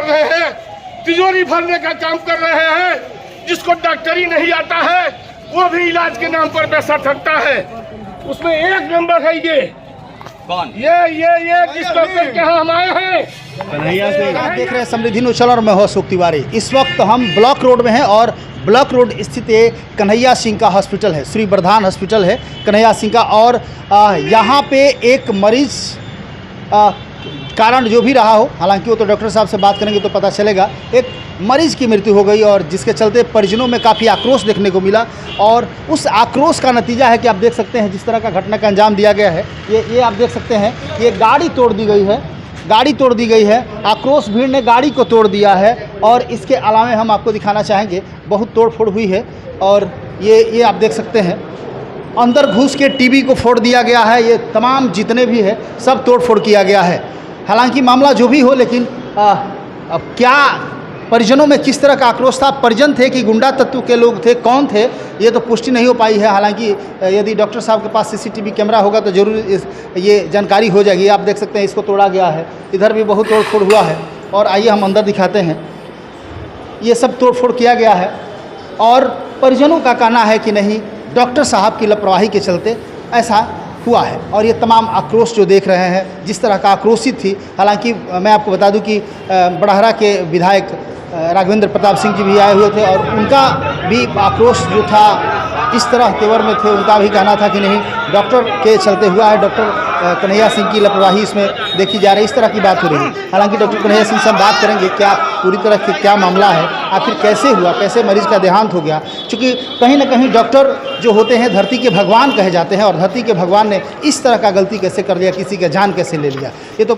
रहे हैं, तिजोरी भरने का काम कर रहे हैं। जिसको डॉक्टरी नहीं आता है वो भी इलाज के नाम पर पैसा ठगता है। उसमें एक नंबर है ये कौन? ये जिस डॉक्टर के यहाँ हम आए हैं। आप देख रहे हैं समृद्धि न्यूज़ और मैं हूं अशोक तिवारी। इस वक्त हम ब्लॉक रोड में हैं और ब्लॉक रोड स्थित एक कन्हैया सिंह का हॉस्पिटल है, श्री वर्धान हॉस्पिटल है कन्हैया सिंह का। और यहाँ पे एक मरीज कारण जो भी रहा हो, हालांकि वो तो डॉक्टर साहब से बात करेंगे तो पता चलेगा, एक मरीज की मृत्यु हो गई और जिसके चलते परिजनों में काफ़ी आक्रोश देखने को मिला। और उस आक्रोश का नतीजा है कि आप देख सकते हैं जिस तरह का घटना का अंजाम दिया गया है। ये आप देख सकते हैं, ये गाड़ी तोड़ दी गई है, गाड़ी तोड़ दी गई है। आक्रोश भीड़ ने गाड़ी को तोड़ दिया है। और इसके अलावा हम आपको दिखाना चाहेंगे बहुत तोड़ फोड़ हुई है। और ये आप देख सकते हैं अंदर घुस के टीवी को फोड़ दिया गया है। ये तमाम जितने भी है सब तोड़ फोड़ किया गया है। हालांकि मामला जो भी हो, लेकिन अब क्या परिजनों में किस तरह का आक्रोश था, परिजन थे कि गुंडा तत्व के लोग थे, कौन थे, ये तो पुष्टि नहीं हो पाई है। हालांकि यदि डॉक्टर साहब के पास सीसीटीवी कैमरा होगा तो जरूर ये जानकारी हो जाएगी। आप देख सकते हैं इसको तोड़ा गया है, इधर भी बहुत तोड़ फोड़ हुआ है। और आइए हम अंदर दिखाते हैं, ये सब तोड़ फोड़ किया गया है। और परिजनों का कहना है कि नहीं, डॉक्टर साहब की लापरवाही के चलते ऐसा हुआ है। और ये तमाम आक्रोश जो देख रहे हैं जिस तरह का आक्रोशित थी। हालांकि मैं आपको बता दूं कि बड़हरा के विधायक राघवेंद्र प्रताप सिंह जी भी आए हुए थे और उनका भी आक्रोश जो था इस तरह तेवर में थे। उनका भी कहना था कि नहीं, डॉक्टर के चलते हुआ है, डॉक्टर कन्हैया सिंह की लापरवाही इसमें देखी जा रही है, इस तरह की बात हो रही है। हालांकि डॉक्टर कन्हैया सिंह से हम बात करेंगे क्या पूरी तरह से क्या मामला है, आखिर कैसे हुआ, कैसे मरीज का देहांत हो गया। क्योंकि कहीं ना कहीं डॉक्टर जो होते हैं धरती के भगवान कहे जाते हैं, और धरती के भगवान ने इस तरह का गलती कैसे कर लिया, किसी का जान कैसे ले लिया, ये तो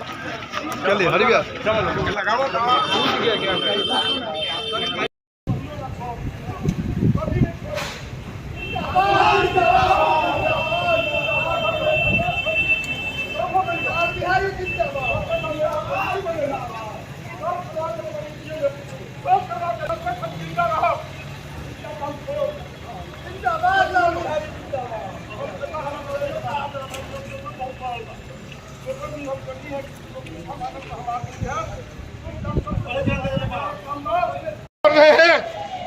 कर रहे हैं,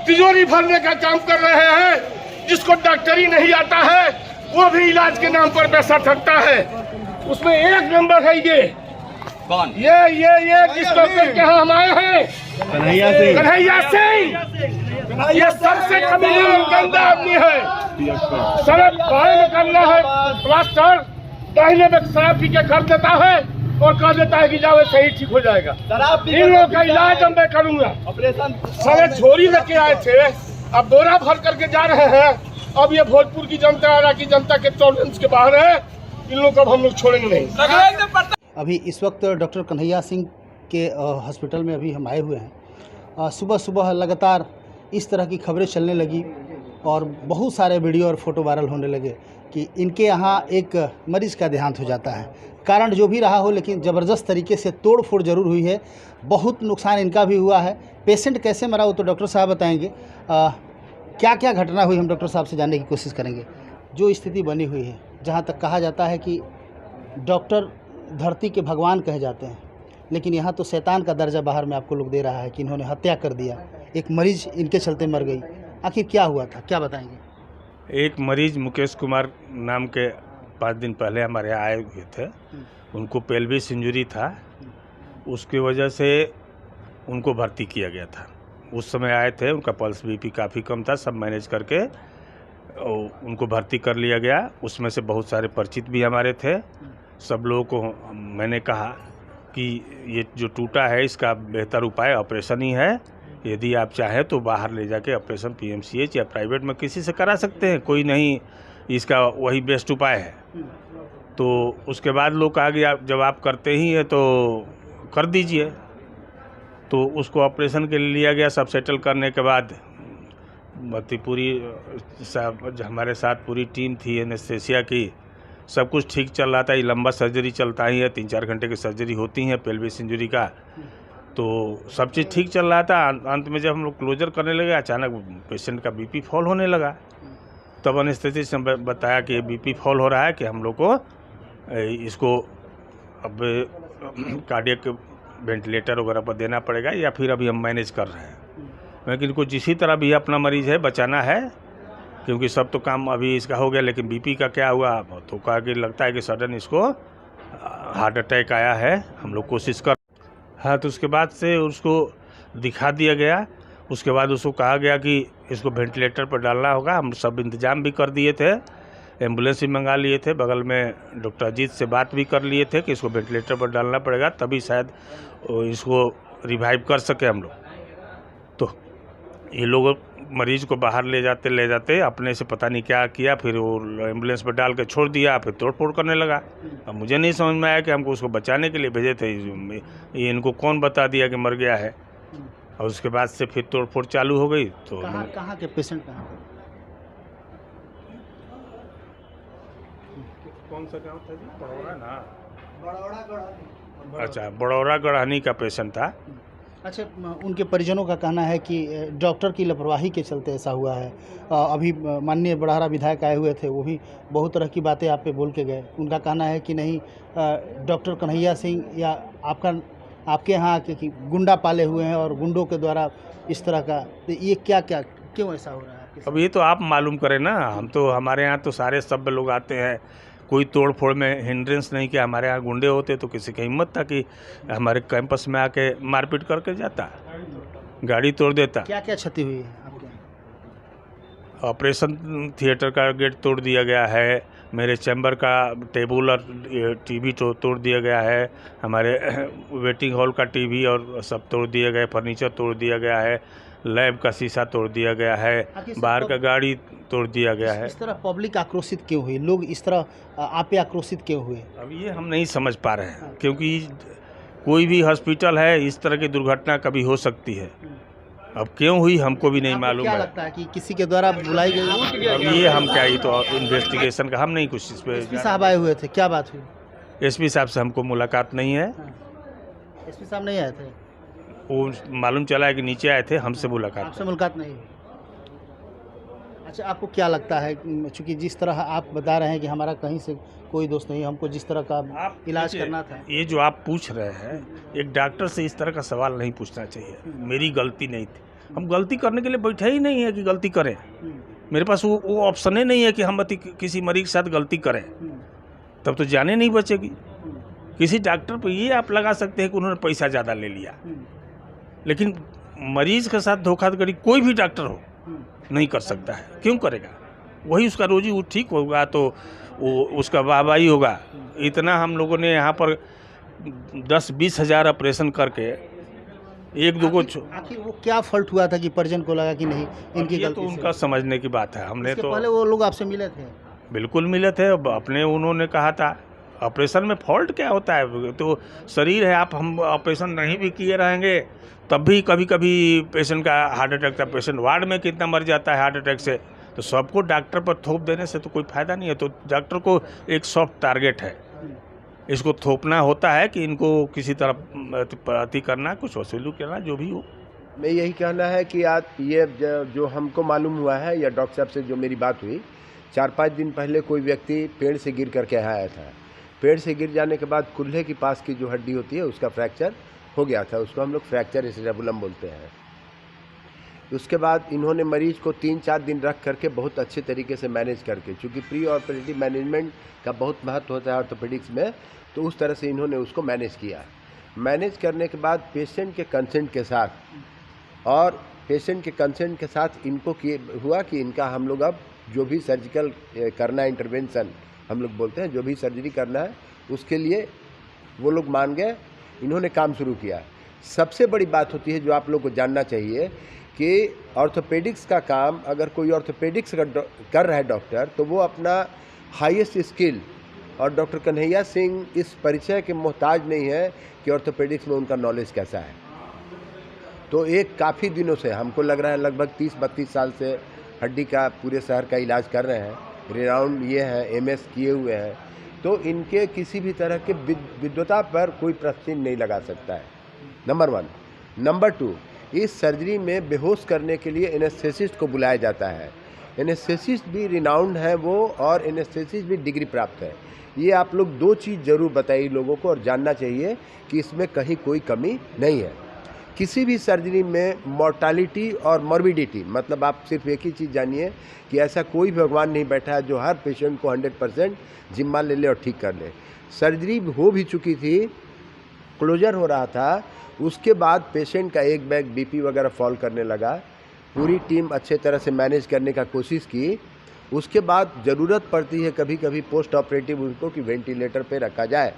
तिजोरी भरने का काम कर रहे हैं। जिसको डॉक्टरी नहीं आता है वो भी इलाज के नाम पर पैसा ठगता है। उसमें एक नंबर है ये कौन? ये जिस डॉक्टर के यहाँ हम आए हैं, कन्हैया सिंह। ये सबसे कमीना और गंदा आदमी है। सड़क बाहर निकलना है, प्लास्टर दाहिने में शराब पी के कर देता है और कह देता है कि जाओ सही ठीक हो जाएगा। इन लोगों का इलाज मैं करूंगा। ऑपरेशन सारे झोरी लेके आए थे, अब बोरा भर करके जा रहे हैं। अब ये भोजपुर की जनता, आरा की जनता के टॉलरेंस के बाहर है। इन लोगों को हम लोग छोड़ेंगे नहीं। अभी इस वक्त डॉक्टर कन्हैया सिंह के हॉस्पिटल में अभी हम आए हुए हैं। सुबह सुबह लगातार इस तरह की खबरें चलने लगी और बहुत सारे वीडियो और फोटो वायरल होने लगे कि इनके यहाँ एक मरीज़ का देहांत हो जाता है। कारण जो भी रहा हो, लेकिन ज़बरदस्त तरीके से तोड़ फोड़ ज़रूर हुई है। बहुत नुकसान इनका भी हुआ है। पेशेंट कैसे मरा वो तो डॉक्टर साहब बताएंगे। क्या क्या घटना हुई हम डॉक्टर साहब से जानने की कोशिश करेंगे। जो स्थिति बनी हुई है, जहाँ तक कहा जाता है कि डॉक्टर धरती के भगवान कहे जाते हैं, लेकिन यहाँ तो शैतान का दर्जा बाहर में आपको लोग दे रहा है कि इन्होंने हत्या कर दिया। एक मरीज इनके चलते मर गई। आखिर क्या हुआ था, क्या बताएंगे। एक मरीज मुकेश कुमार नाम के 5 दिन पहले हमारे यहाँ आए हुए थे। उनको पेल्विस इंजरी था, उसकी वजह से उनको भर्ती किया गया था। उस समय आए थे, उनका पल्स बीपी काफ़ी कम था, सब मैनेज करके उनको भर्ती कर लिया गया। उसमें से बहुत सारे परिचित भी हमारे थे। सब लोगों को मैंने कहा कि ये जो टूटा है इसका बेहतर उपाय ऑपरेशन ही है। यदि आप चाहें तो बाहर ले जाके ऑपरेशन पीएमसीएच या प्राइवेट में किसी से करा सकते हैं, कोई नहीं, इसका वही बेस्ट उपाय है। तो उसके बाद लोग कहा कि जब आप करते ही हैं तो कर दीजिए। तो उसको ऑपरेशन के लिए लिया गया। सब सेटल करने के बाद पूरी हमारे साथ पूरी टीम थी एनेस्थेसिया की, सब कुछ ठीक चल रहा था। ये लंबा सर्जरी चलता ही है, 3-4 घंटे की सर्जरी होती है पेल्विस इंजरी का। तो सब चीज़ ठीक चल रहा था। अंत में जब हम लोग क्लोजर करने लगे, अचानक पेशेंट का बीपी फॉल होने लगा। तब एनेस्थेसिस्ट ने बताया कि बीपी फॉल हो रहा है, कि हम लोग को इसको अब कार्डियक वेंटिलेटर वगैरह पर देना पड़ेगा या फिर अभी हम मैनेज कर रहे हैं। लेकिन इनको जिसी तरह भी अपना मरीज़ है बचाना है, क्योंकि सब तो काम अभी इसका हो गया, लेकिन बीपी का क्या हुआ तो कहा कि लगता है कि सडन इसको हार्ट अटैक आया है। हम लोग कोशिश कर हाँ, तो उसके बाद से उसको दिखा दिया गया। उसके बाद उसको कहा गया कि इसको वेंटिलेटर पर डालना होगा। हम सब इंतजाम भी कर दिए थे, एम्बुलेंस भी मंगा लिए थे, बगल में डॉक्टर अजीत से बात भी कर लिए थे कि इसको वेंटिलेटर पर डालना पड़ेगा, तभी शायद इसको रिवाइव कर सके हम लोग। तो ये लोग मरीज को बाहर ले जाते अपने से पता नहीं क्या किया, फिर वो एम्बुलेंस में डाल के छोड़ दिया, फिर तोड़-फोड़ करने लगा। अब मुझे नहीं समझ में आया कि हमको उसको बचाने के लिए भेजे थे, ये इनको कौन बता दिया कि मर गया है। और उसके बाद से फिर तोड़-फोड़ चालू हो गई। तो कहाँ के पेशेंट कहाँ के? कौन सा गाँव था जी? बड़ौरा ना? अच्छा, बड़ौरा गढ़हनी का पेशेंट था। अच्छा, उनके परिजनों का कहना है कि डॉक्टर की लापरवाही के चलते ऐसा हुआ है। अभी माननीय बड़हरा विधायक आए हुए थे, वो भी बहुत तरह की बातें आप पे बोल के गए। उनका कहना है कि नहीं, डॉक्टर कन्हैया सिंह या आपके यहाँ के कि गुंडा पाले हुए हैं और गुंडों के द्वारा इस तरह का, तो ये क्यों ऐसा हो रहा है? अब ये तो आप मालूम करें ना। हम तो हमारे यहाँ तो सारे सब लोग आते हैं, कोई तोड़ फोड़ में हिंड्रेंस नहीं किया। हमारे यहाँ गुंडे होते तो किसी की हिम्मत था कि हमारे कैंपस में आके मारपीट करके जाता, गाड़ी तोड़ देता। क्या क्या क्षति हुई है आपके? ऑपरेशन थिएटर का गेट तोड़ दिया गया है, मेरे चैम्बर का टेबल और टीवी तोड़ दिया गया है, हमारे वेटिंग हॉल का टीवी और सब तोड़ दिए गए, फर्नीचर तोड़ दिया गया है, लैब का शीशा तोड़ दिया गया है, बाहर का गाड़ी तोड़ दिया गया है। इस तरह पब्लिक आक्रोशित क्यों हुई? लोग इस तरह आप पे आक्रोशित क्यों हुए? अब ये हम नहीं समझ पा रहे हैं, क्योंकि कोई भी हॉस्पिटल है, इस तरह की दुर्घटना कभी हो सकती है। अब क्यों हुई हमको भी नहीं मालूम है। क्या लगता है कि किसी के द्वारा बुलाई गई? अब ये हम क्या, ही तो इन्वेस्टिगेशन का हम नहीं कुछ इस पे। एसपी साहब आए हुए थे, क्या बात हुई? एसपी साहब से हमको मुलाकात नहीं है। एसपी साहब नहीं आए थे? वो मालूम चला है कि नीचे आए थे, हमसे मुलाकात। आपसे मुलाकात नहीं हुई? अच्छा, आपको क्या लगता है, चूँकि जिस तरह आप बता रहे हैं कि हमारा कहीं से कोई दोस्त नहीं, हमको जिस तरह का इलाज करना था। ये जो आप पूछ रहे हैं, एक डॉक्टर से इस तरह का सवाल नहीं पूछना चाहिए। मेरी गलती नहीं थी, हम गलती करने के लिए बैठे ही नहीं है कि गलती करें। मेरे पास वो ऑप्शन ही नहीं है कि हम किसी मरीज के साथ गलती करें, तब तो जाने नहीं बचेगी। किसी डॉक्टर पर ये आप लगा सकते हैं कि उन्होंने पैसा ज़्यादा ले लिया, लेकिन मरीज के साथ धोखाधड़ी कोई भी डॉक्टर हो नहीं कर सकता है। क्यों करेगा? वही उसका रोजी वो ठीक होगा तो वो उसका वाहवाही होगा। इतना हम लोगों ने यहाँ पर 10-20 हज़ार ऑपरेशन करके एक दो को आखिर वो क्या फॉल्ट हुआ था कि परिजन को लगा कि नहीं इनकी ये गलती तो उनका समझने की बात है। हमने तो पहले वो लोग आपसे मिले थे? बिल्कुल मिले थे। अपने उन्होंने कहा था ऑपरेशन में फॉल्ट क्या होता है, तो शरीर है। आप हम ऑपरेशन नहीं भी किए रहेंगे तब भी कभी कभी पेशेंट का हार्ट अटैक का पेशेंट वार्ड में कितना मर जाता है हार्ट अटैक से। तो सबको डॉक्टर पर थोप देने से तो कोई फ़ायदा नहीं है। तो डॉक्टर को एक सॉफ्ट टारगेट है, इसको थोपना होता है कि इनको किसी तरह अति करना, कुछ वसूली करना, जो भी हो। मैं यही कहना है कि आज ये जो हमको मालूम हुआ है या डॉक्टर साहब से जो मेरी बात हुई, 4-5 दिन पहले कोई व्यक्ति पेड़ से गिर करके आया था। पेड़ से गिर जाने के बाद कुल्हे के पास की जो हड्डी होती है उसका फ्रैक्चर हो गया था, उसको हम लोग फ्रैक्चर सेरेब्रम बोलते हैं। उसके बाद इन्होंने मरीज को 3-4 दिन रख करके बहुत अच्छे तरीके से मैनेज करके, चूँकि प्री ऑपरेटिव मैनेजमेंट का बहुत महत्व होता है ऑर्थोपेडिक्स में, तो उस तरह से इन्होंने उसको मैनेज किया। मैनेज करने के बाद पेशेंट के कंसेंट के साथ इनको हुआ कि इनका हम लोग अब जो भी सर्जिकल करना है, इंटरवेंशन हम लोग बोलते हैं, जो भी सर्जरी करना है उसके लिए वो लोग मान गए। इन्होंने काम शुरू किया। सबसे बड़ी बात होती है जो आप लोग को जानना चाहिए कि ऑर्थोपेडिक्स का काम अगर कोई ऑर्थोपेडिक्स कर रहा है डॉक्टर, तो वो अपना हाईएस्ट स्किल, और डॉक्टर कन्हैया सिंह इस परिचय के मोहताज नहीं है कि ऑर्थोपेडिक्स में उनका नॉलेज कैसा है। तो एक काफ़ी दिनों से हमको लग रहा है लगभग 30-32 साल से हड्डी का पूरे शहर का इलाज कर रहे हैं, रिनाउंड ये हैं, MS किए हुए हैं, तो इनके किसी भी तरह के विद्वता पर कोई प्रश्न नहीं लगा सकता है, नंबर 1। नंबर 2, इस सर्जरी में बेहोश करने के लिए एनेस्थेसिस्ट को बुलाया जाता है। एनेस्थेसिस्ट भी रिनाउंड है वो, और एनेस्थेसिस्ट भी डिग्री प्राप्त है। ये आप लोग दो चीज़ जरूर बताइए लोगों को, और जानना चाहिए कि इसमें कहीं कोई कमी नहीं है। किसी भी सर्जरी में मॉर्टालिटी और मॉर्बिडिटी, मतलब आप सिर्फ एक ही चीज़ जानिए कि ऐसा कोई भगवान नहीं बैठा है जो हर पेशेंट को 100% जिम्मा ले ले और ठीक कर ले। सर्जरी हो भी चुकी थी, क्लोजर हो रहा था, उसके बाद पेशेंट का एक बैग बीपी वगैरह फॉल करने लगा। पूरी टीम अच्छे तरह से मैनेज करने का कोशिश की। उसके बाद ज़रूरत पड़ती है कभी कभी पोस्ट ऑपरेटिव उनको कि वेंटिलेटर पे रखा जाए।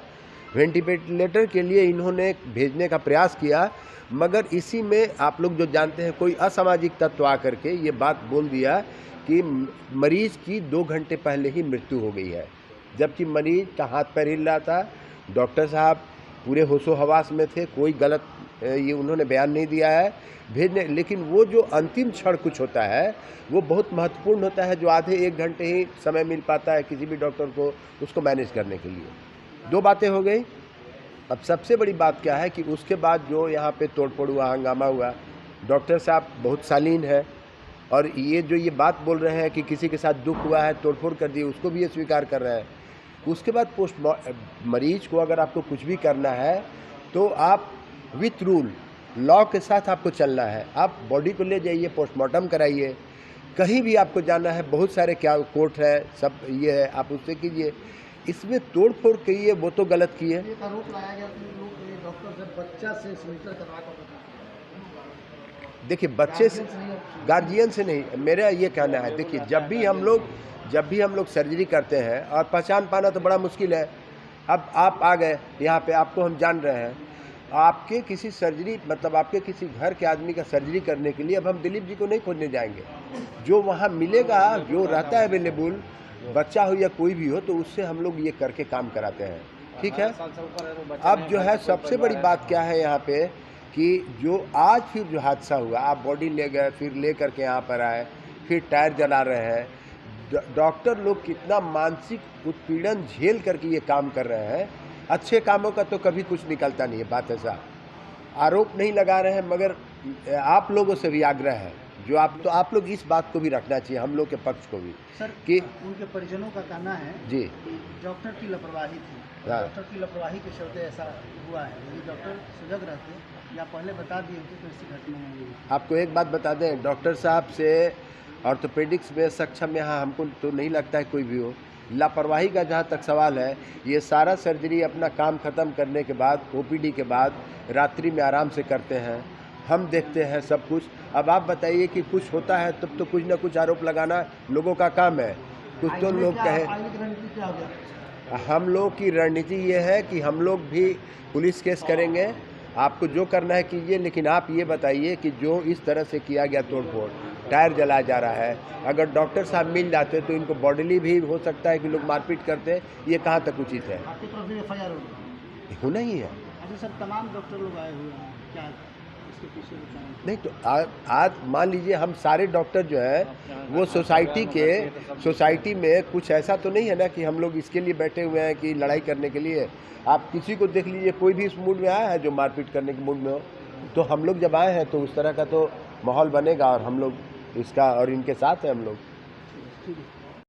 वेंटिलेटर के लिए इन्होंने भेजने का प्रयास किया, मगर इसी में आप लोग जो जानते हैं कोई असामाजिक तत्व आकर के ये बात बोल दिया कि मरीज की 2 घंटे पहले ही मृत्यु हो गई है, जबकि मरीज का हाथ पैर हिल रहा था। डॉक्टर साहब पूरे होशो हवास में थे, कोई गलत ये उन्होंने बयान नहीं दिया है भेजने। लेकिन वो जो अंतिम क्षण कुछ होता है वो बहुत महत्वपूर्ण होता है, जो आधे 1 घंटे ही समय मिल पाता है किसी भी डॉक्टर को उसको मैनेज करने के लिए। 2 बातें हो गई। अब सबसे बड़ी बात क्या है कि उसके बाद जो यहाँ पे तोड़फोड़ हुआ, हंगामा हुआ, डॉक्टर साहब बहुत शालीन है, और ये जो ये बात बोल रहे हैं कि किसी के साथ दुख हुआ है, तोड़फोड़ कर दी, उसको भी ये स्वीकार कर रहे हैं। उसके बाद मरीज को अगर आपको कुछ भी करना है तो आप विथ रूल लॉ के साथ आपको चलना है। आप बॉडी को ले जाइए, पोस्टमार्टम कराइए, कहीं भी आपको जाना है, बहुत सारे क्या कोर्ट है, सब ये है, आप उससे कीजिए। इसमें तोड़ फोड़ किए वो तो गलत किए। आरोप लगाया गया कि डॉक्टर से बच्चा से सिग्नेचर करवा कर, देखिए बच्चे से, गार्जियन से नहीं, मेरा ये कहना है, देखिए जब भी हम लोग सर्जरी करते हैं, और पहचान पाना तो बड़ा मुश्किल है। अब आप आ गए यहाँ पे, आपको हम जान रहे हैं, आपके किसी सर्जरी मतलब आपके किसी घर के आदमी का सर्जरी करने के लिए अब हम दिलीप जी को नहीं खोजने जाएंगे। जो वहाँ मिलेगा, जो रहता है अवेलेबल, बच्चा हो या कोई भी हो, तो उससे हम लोग ये करके काम कराते हैं, ठीक है। अब जो है सबसे बड़ी बात क्या है यहाँ पे कि जो आज फिर जो हादसा हुआ, आप बॉडी ले गए, फिर ले करके यहाँ पर आए, फिर टायर जला रहे हैं। डॉक्टर लोग कितना मानसिक उत्पीड़न झेल करके ये काम कर रहे हैं। अच्छे कामों का तो कभी कुछ निकलता नहीं है, बात ऐसा। आरोप नहीं लगा रहे हैं, मगर आप लोगों से भी आग्रह है, जो आप लोग इस बात को भी रखना चाहिए, हम लोग के पक्ष को भी, सर कि उनके परिजनों का कहना है जी कि डॉक्टर की लापरवाही थी, हाँ। डॉक्टर की लापरवाही के चलते ऐसा हुआ है। यदि डॉक्टर सजग रहते या पहले बता दिए होते तो ऐसी घटना नहीं हुई। आपको एक बात बता दें, डॉक्टर साहब से ऑर्थोपेडिक्स में सक्षम यहाँ हमको तो नहीं लगता है कोई भी हो। लापरवाही का जहाँ तक सवाल है, ये सारा सर्जरी अपना काम ख़त्म करने के बाद, ओपीडी के बाद रात्रि में आराम से करते हैं, हम देखते हैं सब कुछ। अब आप बताइए कि कुछ होता है तब तो कुछ ना कुछ आरोप लगाना लोगों का काम है। कुछ तो लोग कहें, हम लोग की रणनीति ये है कि हम लोग भी पुलिस केस करेंगे, आपको जो करना है कीजिए, लेकिन आप ये बताइए कि जो इस तरह से किया गया तोड़फोड़, टायर जलाया जा रहा है, अगर डॉक्टर साहब मिल जाते तो इनको बॉडीली भी हो सकता है कि लोग मारपीट करते, ये कहाँ तक उचित है? आपकी तरफ से FIR होगी? होना ही है। अच्छा सर, तमाम डॉक्टर लोग आए हुए हैं, क्या इसके पीछे बताएं? नहीं तो आज मान लीजिए हम सारे डॉक्टर जो है वो सोसाइटी में कुछ ऐसा तो नहीं है ना कि हम लोग इसके लिए बैठे हुए हैं कि लड़ाई करने के लिए। आप किसी को देख लीजिए, कोई भी इस मूड में आया है जो मारपीट करने के मूड में हो, तो हम लोग जब आए हैं तो उस तरह का तो माहौल बनेगा, और हम लोग इसका और इनके साथ हैं हम लोग।